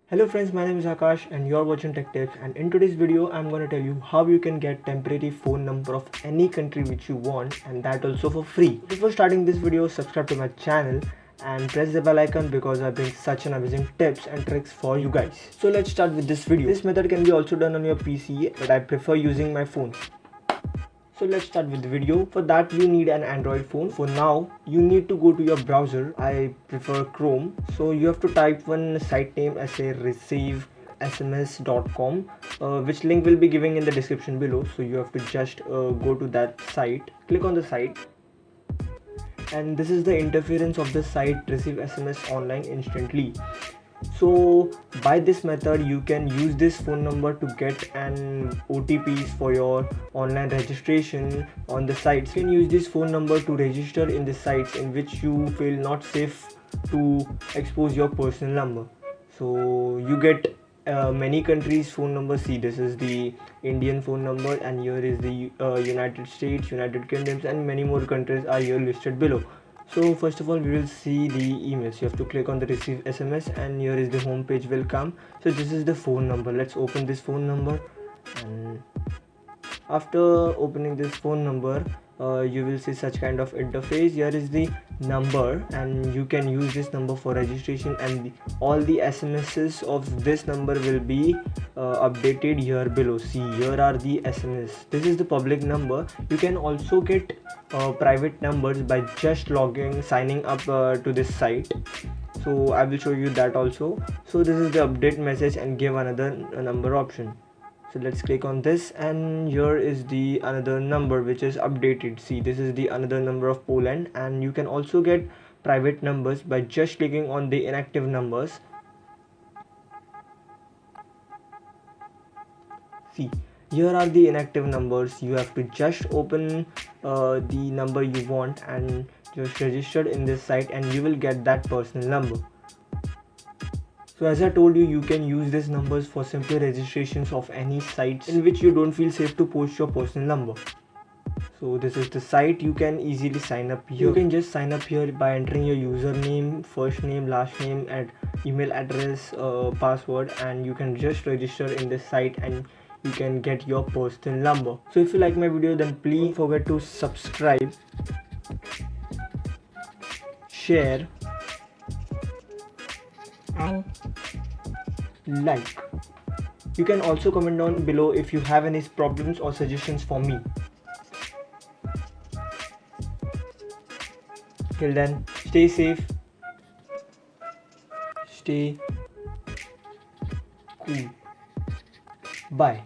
Hello friends, my name is Akash and you are watching Tech Tips, and in today's video I'm going to tell you how you can get temporary phone number of any country which you want, and that also for free. Before starting this video, subscribe to my channel and press the bell icon because I bring such an amazing tips and tricks for you guys. So let's start with this video. This method can be also done on your PC, but I prefer using my phone. So let's start with the video. For that you need an Android phone. For now you need to go to your browser. I prefer Chrome. So you have to type one site name as a receivesms.com, which link will be giving in the description below. So you have to just go to that site, click on the site, and this is the interference of the site. Receive SMS online instantly. So by this method you can use this phone number to get an OTPs for your online registration on the sites. You can use this phone number to register in the sites in which you feel not safe to expose your personal number. So you get many countries phone number. See, this is the Indian phone number, and here is the United States, United Kingdoms, and many more countries are here listed below. So first of all we will see the emails. You have to click on the receive SMS, and here is the home page will come. So this is the phone number. Let's open this phone number, and after opening this phone number you will see such kind of interface. Here is the number, and you can use this number for registration, and all the SMSs of this number will be updated here below. See, here are the SMS. This is the public number. You can also get private numbers by just signing up to this site. So I will show you that also. So this is the update message and give another number option. So let's click on this, and here is the another number which is updated. See, this is the another number of Poland, and you can also get private numbers by just clicking on the inactive numbers. See, here are the inactive numbers. You have to just open the number you want and just register in this site, and you will get that personal number. So as I told you, you can use these numbers for simple registrations of any sites in which you don't feel safe to post your personal number. So this is the site. You can easily sign up here. You can just sign up here by entering your username, first name, last name, and email address, password, and you can just register in this site and you can get your personal number. So if you like my video, then please don't forget to subscribe, share, and like. You can also comment down below if you have any problems or suggestions for me. Till then, stay safe, stay cool. Bye.